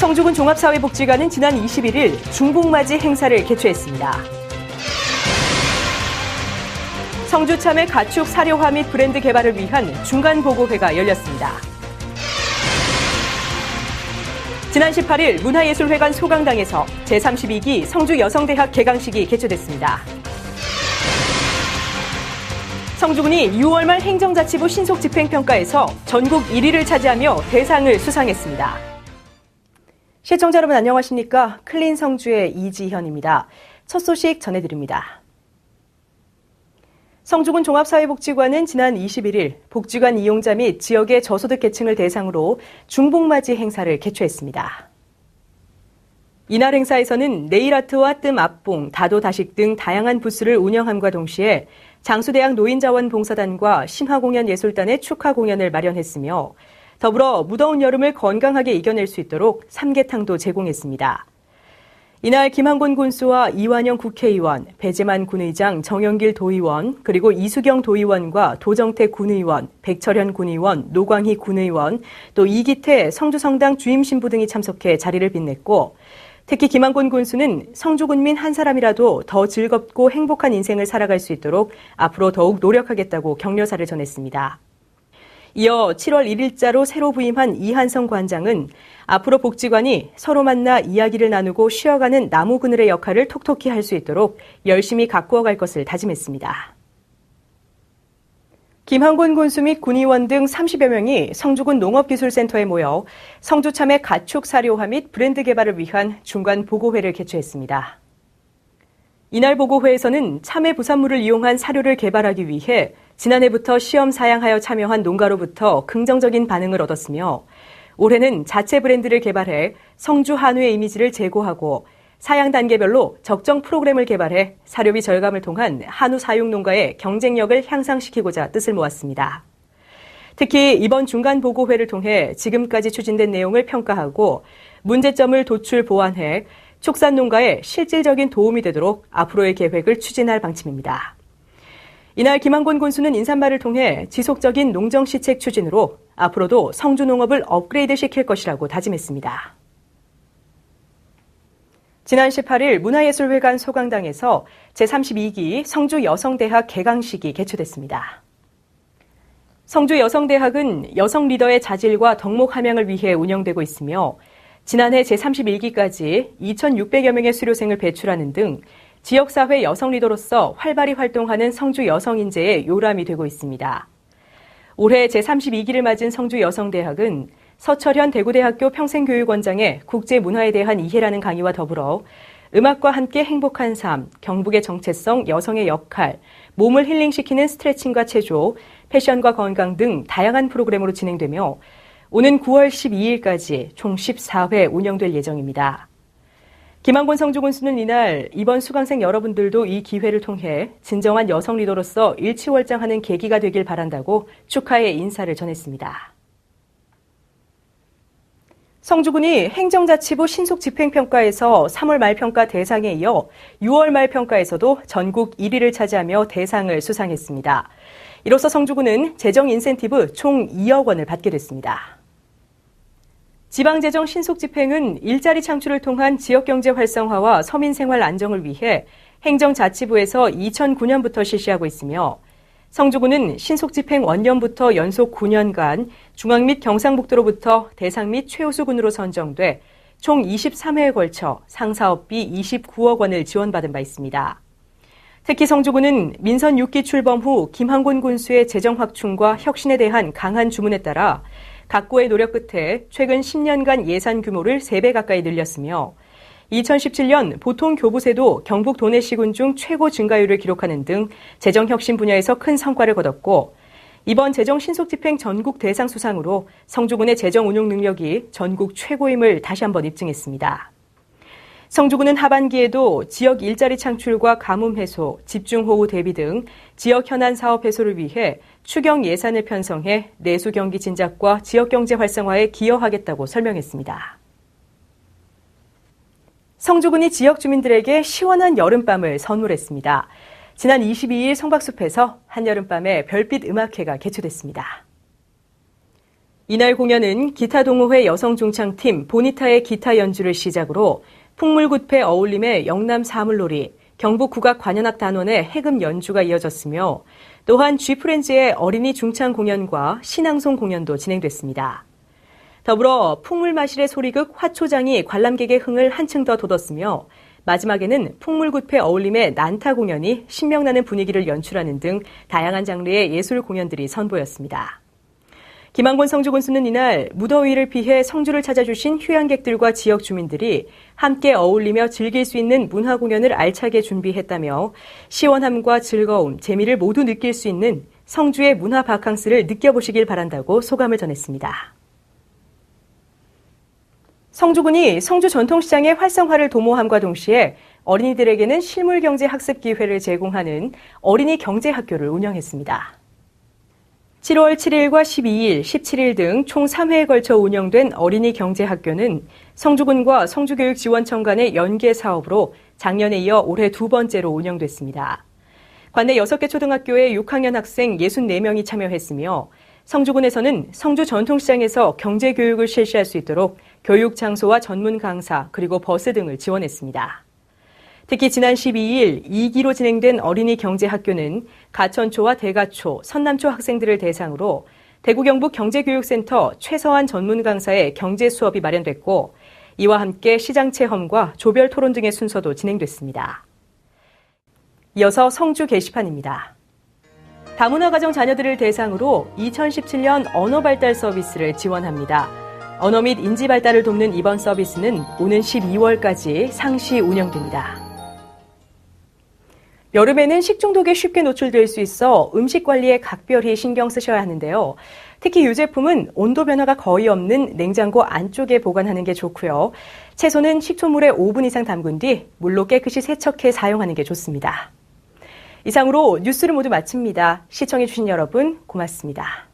성주군 종합사회복지관은 지난 21일 중복맞이 행사를 개최했습니다. 성주 참외 가축 사료화 및 브랜드 개발을 위한 중간보고회가 열렸습니다. 지난 18일 문화예술회관 소강당에서 제32기 성주여성대학 개강식이 개최됐습니다. 성주군이 6월 말 행정자치부 신속집행평가에서 전국 1위를 차지하며 대상을 수상했습니다. 시청자 여러분 안녕하십니까? 클린 성주의 이지현입니다. 첫 소식 전해드립니다. 성주군 종합사회복지관은 지난 21일 복지관 이용자 및 지역의 저소득 계층을 대상으로 중복맞이 행사를 개최했습니다. 이날 행사에서는 네일아트와 뜸 앞봉, 다도 다식 등 다양한 부스를 운영함과 동시에 장수대학 노인자원봉사단과 심화공연예술단의 축하 공연을 마련했으며 더불어 무더운 여름을 건강하게 이겨낼 수 있도록 삼계탕도 제공했습니다. 이날 김한곤 군수와 이완영 국회의원, 배재만 군의장, 정영길 도의원, 그리고 이수경 도의원과 도정태 군의원, 백철현 군의원, 노광희 군의원, 또 이기태 성주성당 주임신부 등이 참석해 자리를 빛냈고 특히 김한곤 군수는 성주군민 한 사람이라도 더 즐겁고 행복한 인생을 살아갈 수 있도록 앞으로 더욱 노력하겠다고 격려사를 전했습니다. 이어 7월 1일자로 새로 부임한 이한성 관장은 앞으로 복지관이 서로 만나 이야기를 나누고 쉬어가는 나무 그늘의 역할을 톡톡히 할 수 있도록 열심히 가꾸어 갈 것을 다짐했습니다. 김한곤 군수 및 군의원 등 30여 명이 성주군 농업기술센터에 모여 성주 참외 가축 사료화 및 브랜드 개발을 위한 중간 보고회를 개최했습니다. 이날 보고회에서는 참외 부산물을 이용한 사료를 개발하기 위해 지난해부터 시험 사양하여 참여한 농가로부터 긍정적인 반응을 얻었으며 올해는 자체 브랜드를 개발해 성주 한우의 이미지를 제고하고 사양 단계별로 적정 프로그램을 개발해 사료비 절감을 통한 한우 사육 농가의 경쟁력을 향상시키고자 뜻을 모았습니다. 특히 이번 중간 보고회를 통해 지금까지 추진된 내용을 평가하고 문제점을 도출 보완해 축산 농가에 실질적인 도움이 되도록 앞으로의 계획을 추진할 방침입니다. 이날 김한곤 군수는 인사말을 통해 지속적인 농정시책 추진으로 앞으로도 성주 농업을 업그레이드 시킬 것이라고 다짐했습니다. 지난 18일 문화예술회관 소강당에서 제32기 성주여성대학 개강식이 개최됐습니다. 성주여성대학은 여성 리더의 자질과 덕목 함양을 위해 운영되고 있으며 지난해 제31기까지 2,600여 명의 수료생을 배출하는 등 지역사회 여성 리더로서 활발히 활동하는 성주 여성인재의 요람이 되고 있습니다. 올해 제32기를 맞은 성주여성대학은 서철현 대구대학교 평생교육원장의 국제문화에 대한 이해라는 강의와 더불어 음악과 함께 행복한 삶, 경북의 정체성, 여성의 역할, 몸을 힐링시키는 스트레칭과 체조, 패션과 건강 등 다양한 프로그램으로 진행되며 오는 9월 12일까지 총 14회 운영될 예정입니다. 김한곤 성주군수는 이날 이번 수강생 여러분들도 이 기회를 통해 진정한 여성 리더로서 일취월장하는 계기가 되길 바란다고 축하의 인사를 전했습니다. 성주군이 행정자치부 신속집행평가에서 3월 말평가 대상에 이어 6월 말평가에서도 전국 1위를 차지하며 대상을 수상했습니다. 이로써 성주군은 재정 인센티브 총 2억 원을 받게 됐습니다. 지방재정 신속집행은 일자리 창출을 통한 지역경제 활성화와 서민생활 안정을 위해 행정자치부에서 2009년부터 실시하고 있으며 성주군은 신속집행 원년부터 연속 9년간 중앙 및 경상북도로부터 대상 및 최우수군으로 선정돼 총 23회에 걸쳐 상사업비 29억 원을 지원받은 바 있습니다. 특히 성주군은 민선 6기 출범 후 김한곤 군수의 재정 확충과 혁신에 대한 강한 주문에 따라 각고의 노력 끝에 최근 10년간 예산 규모를 3배 가까이 늘렸으며 2017년 보통교부세도 경북 도내시군 중 최고 증가율을 기록하는 등 재정 혁신 분야에서 큰 성과를 거뒀고 이번 재정 신속집행 전국 대상 수상으로 성주군의 재정 운용 능력이 전국 최고임을 다시 한번 입증했습니다. 성주군은 하반기에도 지역 일자리 창출과 가뭄 해소, 집중호우 대비 등 지역 현안 사업 해소를 위해 추경 예산을 편성해 내수 경기 진작과 지역 경제 활성화에 기여하겠다고 설명했습니다. 성주군이 지역 주민들에게 시원한 여름밤을 선물했습니다. 지난 22일 성박숲에서 한여름밤에 별빛 음악회가 개최됐습니다. 이날 공연은 기타동호회 여성중창팀 보니타의 기타 연주를 시작으로 풍물굿패 어울림의 영남 사물놀이, 경북국악관현악단원의 해금 연주가 이어졌으며 또한 G프렌즈의 어린이 중창 공연과 신앙송 공연도 진행됐습니다. 더불어 풍물마실의 소리극 화초장이 관람객의 흥을 한층 더 돋웠으며 마지막에는 풍물굿패 어울림의 난타 공연이 신명나는 분위기를 연출하는 등 다양한 장르의 예술 공연들이 선보였습니다. 김한권 성주군수는 이날 무더위를 피해 성주를 찾아주신 휴양객들과 지역 주민들이 함께 어울리며 즐길 수 있는 문화 공연을 알차게 준비했다며 시원함과 즐거움, 재미를 모두 느낄 수 있는 성주의 문화 바캉스를 느껴보시길 바란다고 소감을 전했습니다. 성주군이 성주 전통시장의 활성화를 도모함과 동시에 어린이들에게는 실물경제 학습 기회를 제공하는 어린이 경제학교를 운영했습니다. 7월 7일과 12일, 17일 등 총 3회에 걸쳐 운영된 어린이 경제학교는 성주군과 성주교육지원청 간의 연계 사업으로 작년에 이어 올해 두 번째로 운영됐습니다. 관내 6개 초등학교의 6학년 학생 64명이 참여했으며 성주군에서는 성주 전통시장에서 경제교육을 실시할 수 있도록 교육 장소와 전문 강사 그리고 버스 등을 지원했습니다. 특히 지난 12일 2기로 진행된 어린이 경제학교는 가천초와 대가초, 선남초 학생들을 대상으로 대구 경북 경제교육센터 최서한 전문 강사의 경제 수업이 마련됐고 이와 함께 시장 체험과 조별 토론 등의 순서도 진행됐습니다. 이어서 성주 게시판입니다. 다문화 가정 자녀들을 대상으로 2017년 언어 발달 서비스를 지원합니다. 언어 및 인지 발달을 돕는 이번 서비스는 오는 12월까지 상시 운영됩니다. 여름에는 식중독에 쉽게 노출될 수 있어 음식 관리에 각별히 신경 쓰셔야 하는데요. 특히 유제품은 온도 변화가 거의 없는 냉장고 안쪽에 보관하는 게 좋고요. 채소는 식초물에 5분 이상 담근 뒤 물로 깨끗이 세척해 사용하는 게 좋습니다. 이상으로 뉴스를 모두 마칩니다. 시청해주신 여러분 고맙습니다.